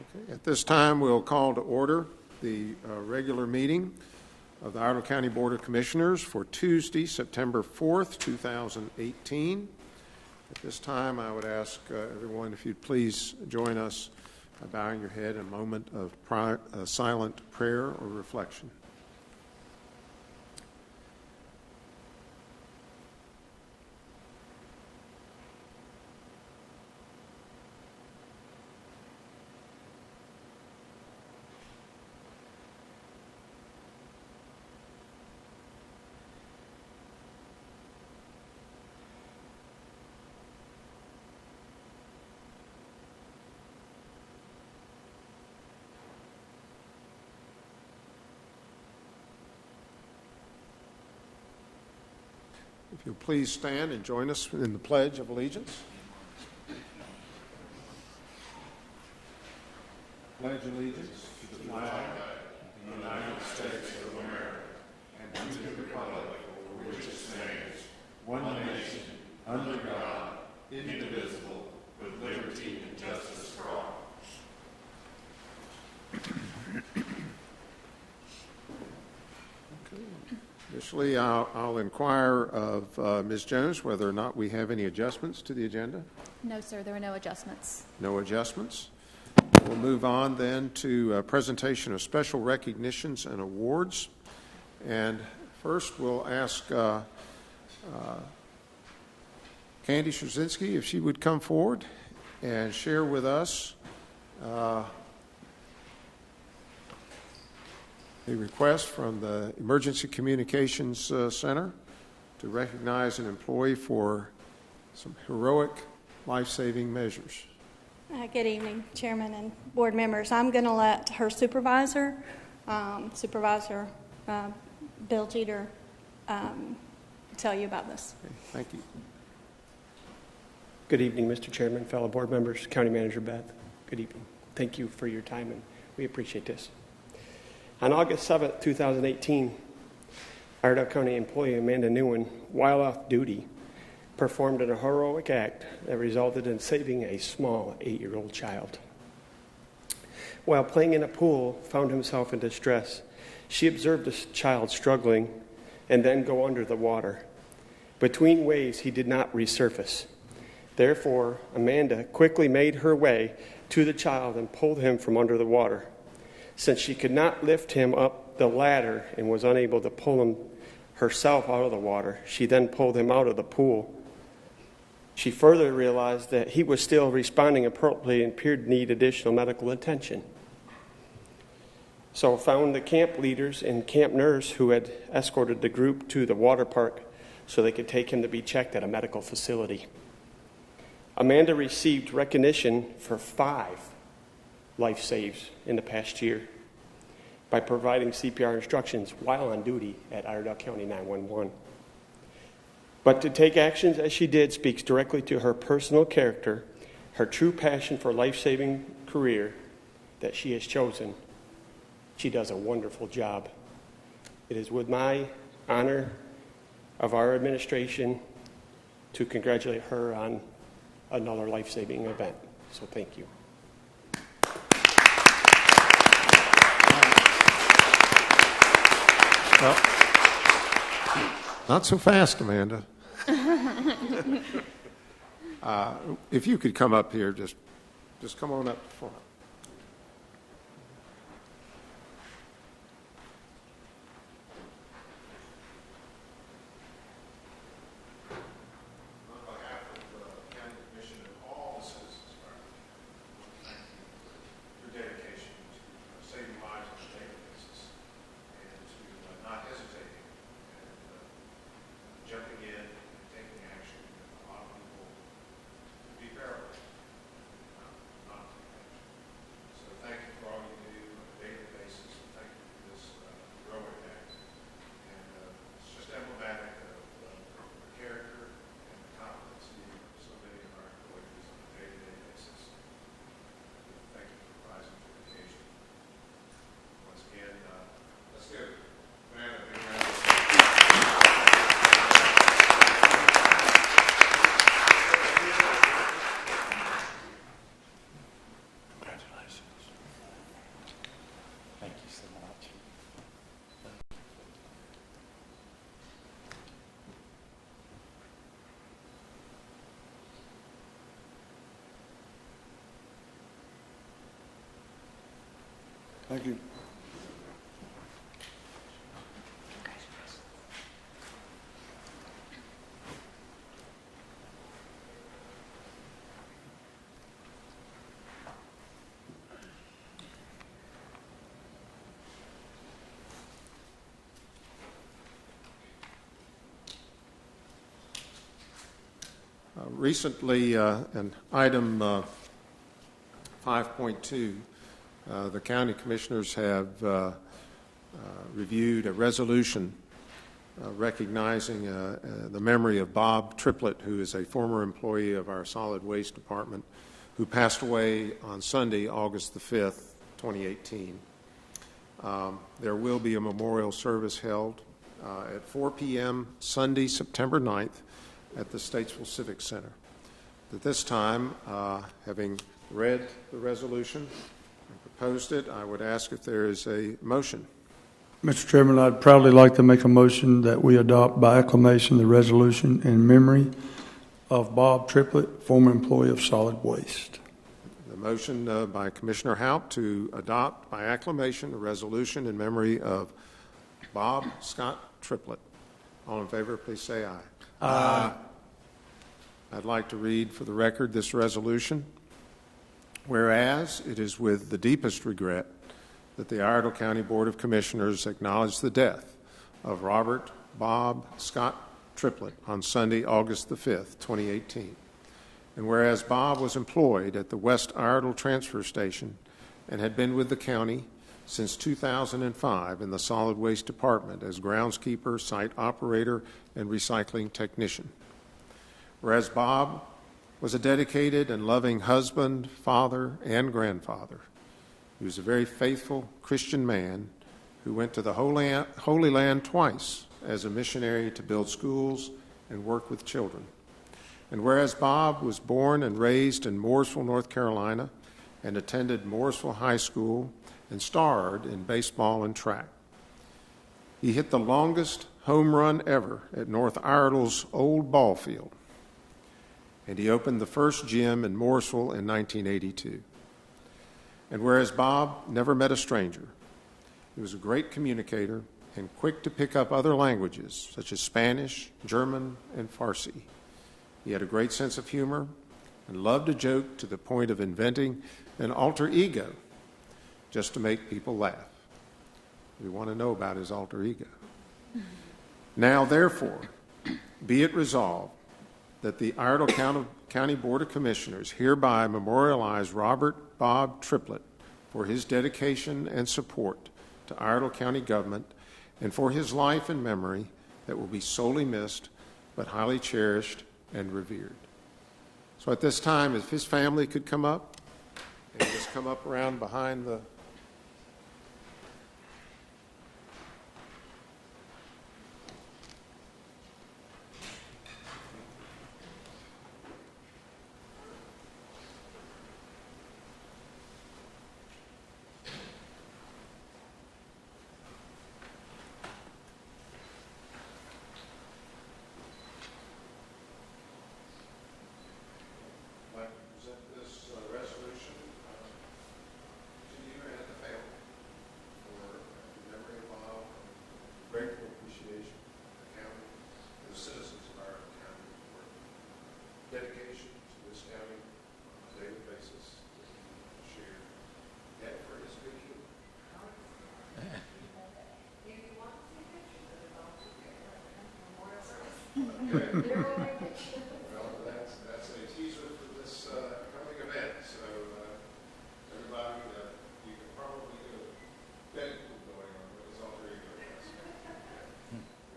Okay. At this time, we'll call to order the regular meeting of the Iredell County Board of Commissioners for Tuesday, September 4th, 2018. At this time, I would ask everyone if you'd please join us by bowing your head in a moment of silent prayer or reflection. If you'll please stand and join us in the Pledge of Allegiance. Pledge allegiance to the flag of the United States of America and to the republic for which it stands, one nation, under God, indivisible, with liberty and justice for all. Initially, I'll inquire of Ms. Jones whether or not we have any adjustments to the agenda. No, sir, there are no adjustments. No adjustments. We'll move on then to a presentation of special recognitions and awards. And first, we'll ask Candy Straczynski if she would come forward and share with us a request from the Emergency Communications Center to recognize an employee for some heroic life-saving measures. Good evening, Chairman and board members. I'm going to let her supervisor, Supervisor Bill Jeter, tell you about this. Okay, thank you. Good evening, Mr. Chairman, fellow board members, County Manager Beth. Good evening. Thank you for your time, and we appreciate this. On August 7th, 2018, Iredell County employee Amanda Newen, while off duty, performed a heroic act that resulted in saving a small 8-year-old child. While playing in a pool, found himself in distress. She observed the child struggling and then go under the water. Between waves, he did not resurface. Therefore, Amanda quickly made her way to the child and pulled him from under the water. Since she could not lift him up the ladder and was unable to pull him herself out of the water, she then pulled him out of the pool. She further realized that he was still responding appropriately and appeared to need additional medical attention. So found the camp leaders and camp nurse who had escorted the group to the water park so they could take him to be checked at a medical facility. Amanda received recognition for 5 life saves in the past year by providing CPR instructions while on duty at Iredell County 911. But to take actions as she did speaks directly to her personal character, her true passion for life-saving career that she has chosen. She does a wonderful job. It is with my honor of our administration to congratulate her on another life-saving event. So thank you. Well, not so fast, Amanda. If you could come up here, just come on up front. Thank you. Recently, in item 5.2, the county commissioners have reviewed a resolution recognizing the memory of Bob Triplett, who is a former employee of our solid waste department, who passed away on Sunday, August the 5th, 2018. There will be a memorial service held at 4 p.m. Sunday, September 9th, at the Statesville Civic Center. At this time, having read the resolution and proposed it, I would ask if there is a motion. Mr. Chairman, I'd proudly like to make a motion that we adopt by acclamation the resolution in memory of Bob Triplett, former employee of solid waste. The motion by Commissioner Haupt to adopt by acclamation the resolution in memory of Bob Scott Triplett. All in favor, please say aye. Aye. I'd like to read for the record this resolution. Whereas it is with the deepest regret that the Iredell County Board of Commissioners acknowledge the death of Robert Bob Scott Triplett on Sunday, August the 5th, 2018. And whereas Bob was employed at the West Iredell Transfer Station and had been with the county since 2005 in the Solid Waste Department as groundskeeper, site operator, and recycling technician. Whereas Bob was a dedicated and loving husband, father, and grandfather. He was a very faithful Christian man who went to the Holy Land twice as a missionary to build schools and work with children. And whereas Bob was born and raised in Mooresville, North Carolina, and attended Mooresville High School and starred in baseball and track. He hit the longest home run ever at North Iredell's old ball field. And he opened the first gym in Mooresville in 1982. And whereas Bob never met a stranger, he was a great communicator and quick to pick up other languages such as Spanish, German, and Farsi. He had a great sense of humor and loved a joke to the point of inventing an alter ego just to make people laugh. We want to know about his alter ego. Now, therefore, be it resolved that the Iredell County Board of Commissioners hereby memorialize Robert Bob Triplett for his dedication and support to Iredell County government and for his life and memory that will be sorely missed but highly cherished and revered. So at this time, if his family could come up and just come up around behind the grateful appreciation of the county and the citizens of our county for dedication to this county on a daily basis that he shared, and for his good humor. Well, that's a teaser for this coming event. So everybody, you can probably get a betting pool going on what his alter ego is.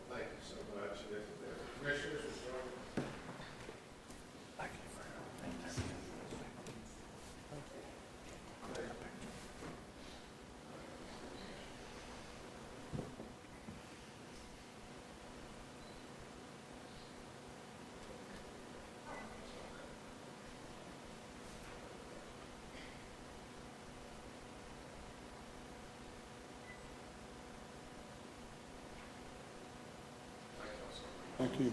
Thank you so much. And if the commissioners will join me. Thank you.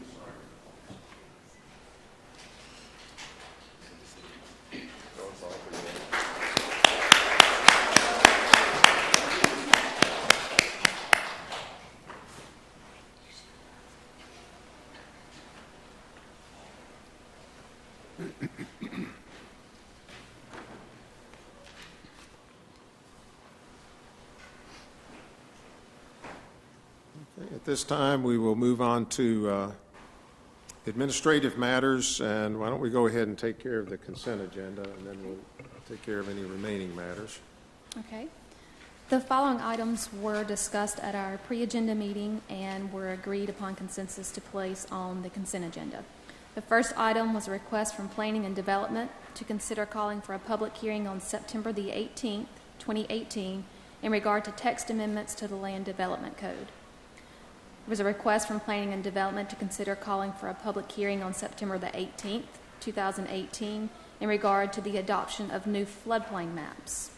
At this time, we will move on to administrative matters, and why don't we go ahead and take care of the consent agenda, and then we'll take care of any remaining matters. Okay. The following items were discussed at our pre-agenda meeting and were agreed upon consensus to place on the consent agenda. The first item was a request from Planning and Development to consider calling for a public hearing on September the 18th, 2018, in regard to text amendments to the Land Development Code. There was a request from Planning and Development to consider calling for a public hearing on September the 18th, 2018, in regard to the adoption of new floodplain maps.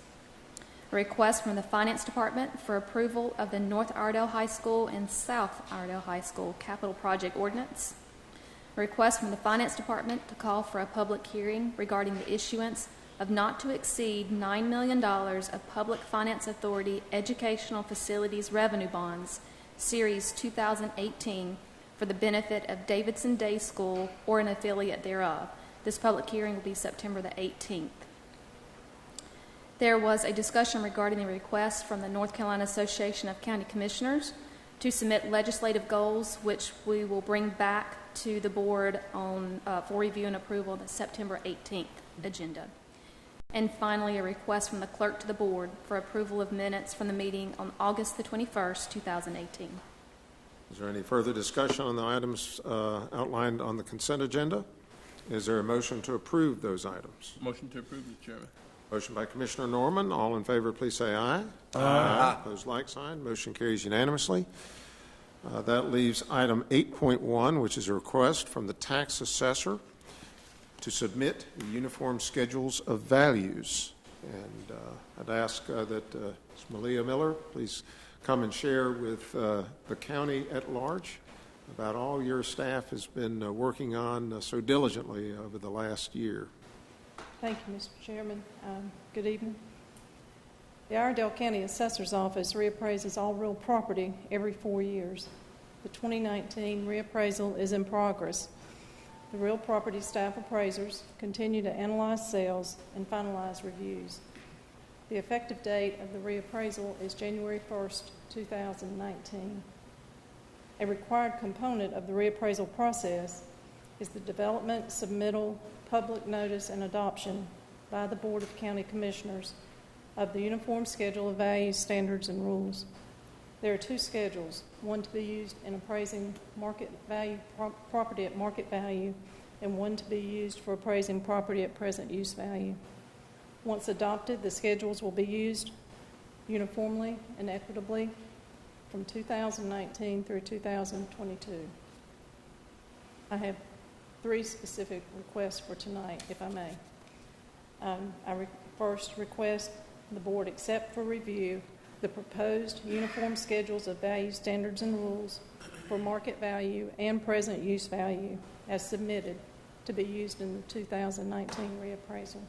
A request from the Finance Department for approval of the North Iredell High School and South Iredell High School Capital Project Ordinance. A request from the Finance Department to call for a public hearing regarding the issuance of not to exceed $9 million of Public Finance Authority Educational Facilities Revenue Bonds, Series 2018, for the benefit of Davidson Day School or an affiliate thereof. This public hearing will be September the 18th. There was a discussion regarding the request from the North Carolina Association of County Commissioners to submit legislative goals, which we will bring back to the board on, for review and approval of the September 18th agenda. And finally, a request from the clerk to the board for approval of minutes from the meeting on August the 21st, 2018. Is there any further discussion on the items outlined on the consent agenda? Is there a motion to approve those items? Motion to approve, Mr. Chairman. Motion by Commissioner Norman. All in favor, please say aye. Aye. Opposed, like sign. Motion carries unanimously. That leaves item 8.1, which is a request from the tax assessor to submit the uniform schedules of values. And I'd ask that Ms. Malia Miller please come and share with the county at large about all your staff has been working on so diligently over the last year. Thank you, Mr. Chairman. Good evening. The Iredell County Assessor's Office reappraises all real property every 4 years. The 2019 reappraisal is in progress. The real property staff appraisers continue to analyze sales and finalize reviews. The effective date of the reappraisal is January 1st, 2019. A required component of the reappraisal process is the development, submittal, public notice, and adoption by the Board of County Commissioners of the Uniform Schedule of Values, Standards, and Rules. There are two schedules, one to be used in appraising market value property at market value, and one to be used for appraising property at present use value. Once adopted, the schedules will be used uniformly and equitably from 2019 through 2022. I have three specific requests for tonight, if I may. First request the board accept for review the proposed uniform schedules of value, standards, and rules for market value and present use value as submitted to be used in the 2019 reappraisal.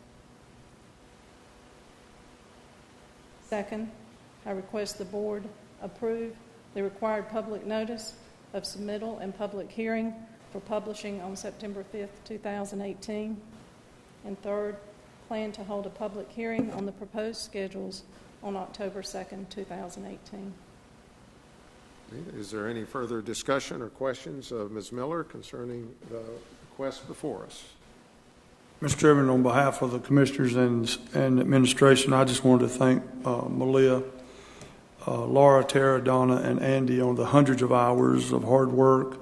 Second, I request the board approve the required public notice of submittal and public hearing for publishing on September 5th, 2018. And third, plan to hold a public hearing on the proposed schedules on October 2nd, 2018. Is there any further discussion or questions of Ms. Miller concerning the request before us? Mr. Chairman, on behalf of the commissioners and administration, I just wanted to thank Malia, Laura, Tara, Donna, and Andy on the hundreds of hours of hard work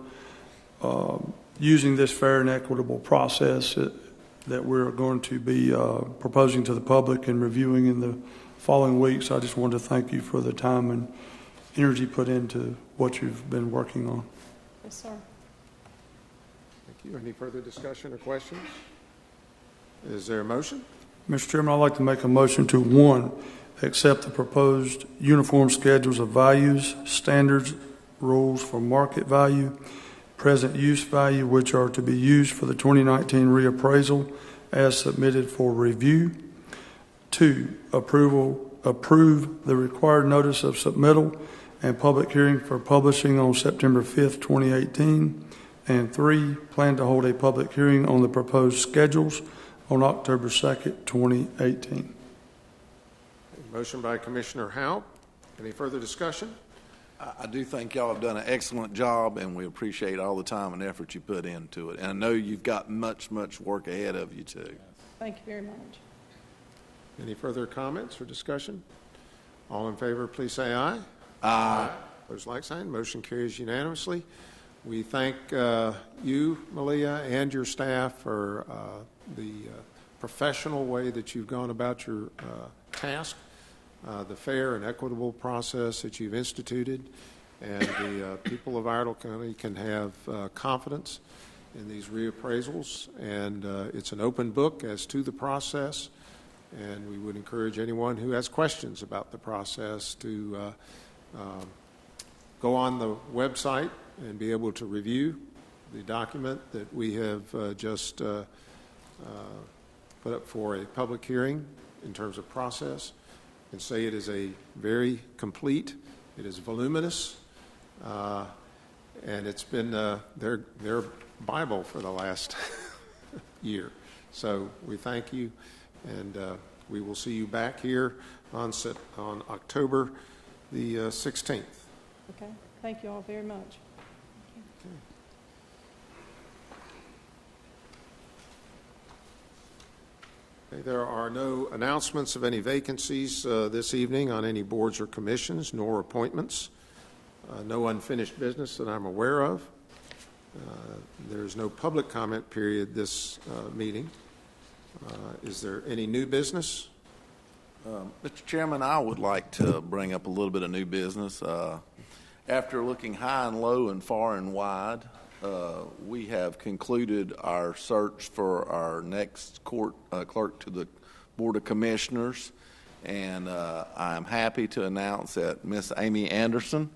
using this fair and equitable process that we're going to be proposing to the public and reviewing in the following weeks. I just wanted to thank you for the time and energy put into what you've been working on. Yes, sir. Thank you. Any further discussion or questions? Is there a motion? Mr. Chairman, I'd like to make a motion to, 1, accept the proposed uniform schedules of values, standards, rules for market value, present use value, which are to be used for the 2019 reappraisal as submitted for review. 2, approve the required notice of submittal and public hearing for publishing on September 5th, 2018. And 3, plan to hold a public hearing on the proposed schedules on October 2nd, 2018. Motion by Commissioner Houp. Any further discussion? I do think y'all have done an excellent job, and we appreciate all the time and effort you put into it. And I know you've got much, much work ahead of you, too. Thank you very much. Any further comments or discussion? All in favor, please say aye. Aye. Opposed, like sign. Motion carries unanimously. We thank you, Malia, and your staff for the professional way that you've gone about your task, the fair and equitable process that you've instituted, and the people of Iredell County can have confidence in these reappraisals. And it's an open book as to the process, and we would encourage anyone who has questions about the process to go on the website and be able to review the document that we have just put up for a public hearing in terms of process, and say it is a very complete, it is voluminous, and it's been their Bible for the last year. So we thank you, and we will see you back here on October the 16th. Okay. Thank you all very much. Okay, there are no announcements of any vacancies this evening on any boards or commissions, nor appointments. No unfinished business that I'm aware of. There's no public comment period this meeting. Is there any new business? Mr. Chairman, I would like to bring up a little bit of new business. After looking high and low and far and wide, we have concluded our search for our next clerk to the Board of Commissioners, and I'm happy to announce that Miss Amy Anderson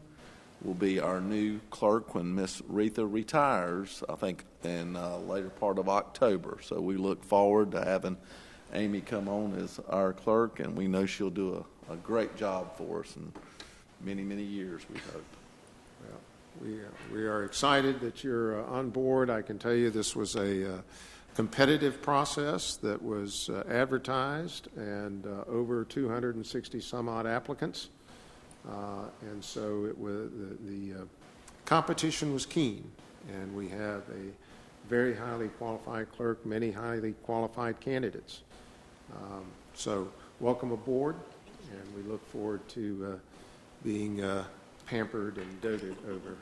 will be our new clerk when Miss Retha retires, I think in later part of October. So we look forward to having Amy come on as our clerk, and we know she'll do a great job for us in many, many years, we hope. Well, we are excited that you're on board. I can tell you this was a competitive process that was advertised, and over 260 some odd applicants. And so it was, the competition was keen, and we have a very highly qualified clerk, many highly qualified candidates. So welcome aboard, and we look forward to being pampered and doted over.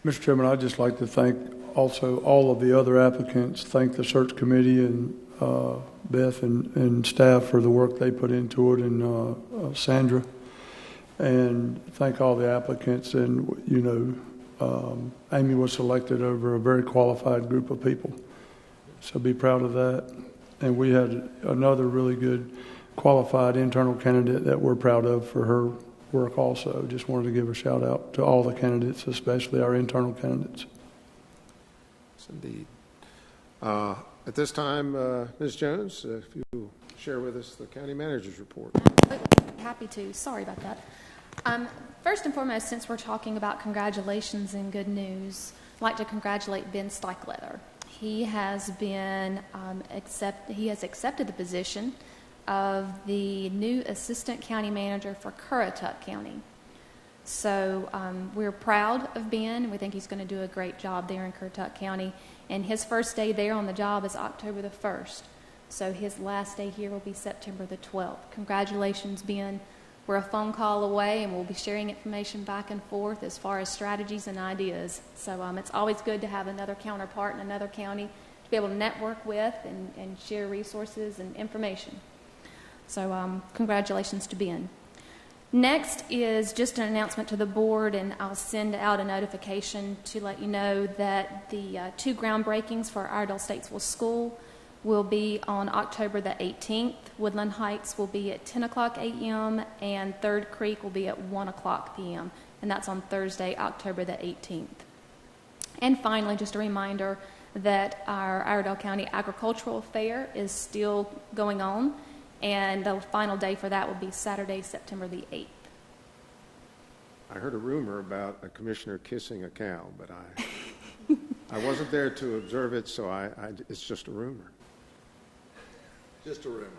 Mr. Chairman, I'd just like to thank also all of the other applicants, thank the search committee and Beth and staff for the work they put into it, and Sandra, and thank all the applicants. And, you know, Amy was selected over a very qualified group of people, so be proud of that. And we had another really good qualified internal candidate that we're proud of for her work also. Just wanted to give a shout out to all the candidates, especially our internal candidates. Yes, indeed. At this time, Ms. Jones, if you will share with us the county manager's report. Happy to. Sorry about that. First and foremost, since we're talking about congratulations and good news, I'd like to congratulate Ben Steichleather. He has been accepted the position of the new assistant county manager for Currituck County. So we're proud of Ben. We think he's going to do a great job there in Currituck County. And his first day there on the job is October the 1st. So his last day here will be September the 12th. Congratulations, Ben. We're a phone call away, and we'll be sharing information back and forth as far as strategies and ideas. So it's always good to have another counterpart in another county to be able to network with and share resources and information. So congratulations to Ben. Next is just an announcement to the board, and I'll send out a notification to let you know that the two groundbreakings for Iredell Statesville School will be on October the 18th. Woodland Heights will be at 10 o'clock a.m. and Third Creek will be at 1 o'clock p.m. And that's on Thursday, October the 18th. And finally, just a reminder that our Iredell County Agricultural Fair is still going on, and the final day for that will be Saturday, September the 8th. I heard a rumor about a commissioner kissing a cow, but I wasn't there to observe it, so it's just a rumor. Just a rumor.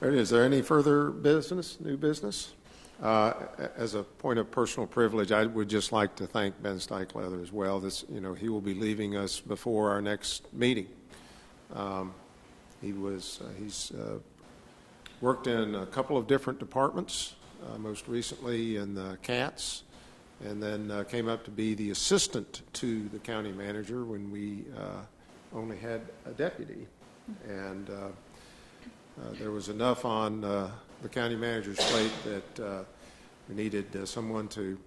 Is there any further business, new business? As a point of personal privilege, I would just like to thank Ben Steichleather as well. He will be leaving us before our next meeting. He's worked in a couple of different departments, most recently in the CATS, and then came up to be the assistant to the county manager when we only had a deputy. And there was enough on the county manager's plate that we needed someone to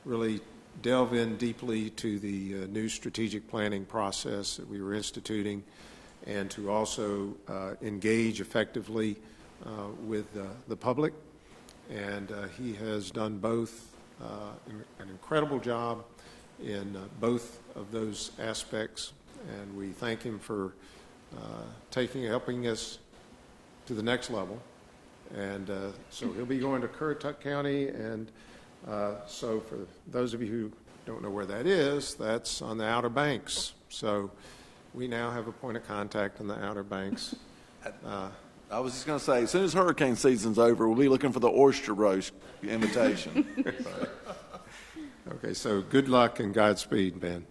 really delve in deeply to the new strategic planning process that we were instituting, and to also engage effectively with the public. And he has done both, an incredible job in both of those aspects, and we thank him for helping us to the next level. And so he'll be going to Currituck County, and so for those of you who don't know where that is, that's on the Outer Banks. So we now have a point of contact in the Outer Banks. I was just going to say, as soon as hurricane season's over, we'll be looking for the oyster roast invitation. Okay, so good luck and Godspeed, Ben.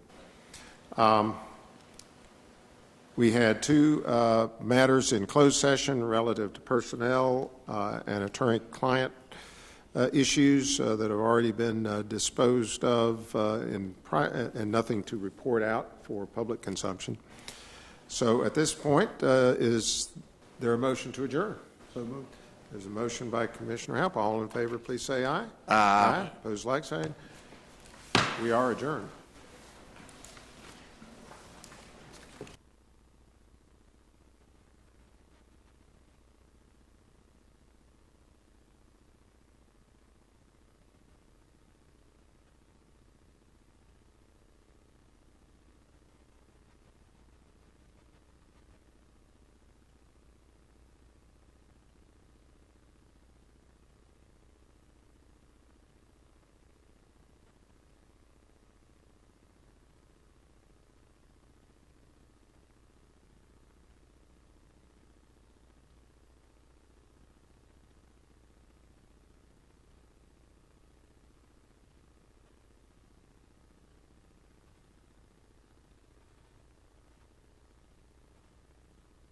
We had two matters in closed session relative to personnel and attorney-client issues that have already been disposed of and nothing to report out for public consumption. So at this point, is there a motion to adjourn? So moved. There's a motion by Commissioner Halp. All in favor, please say aye. Aye. Opposed, like sign. We are adjourned.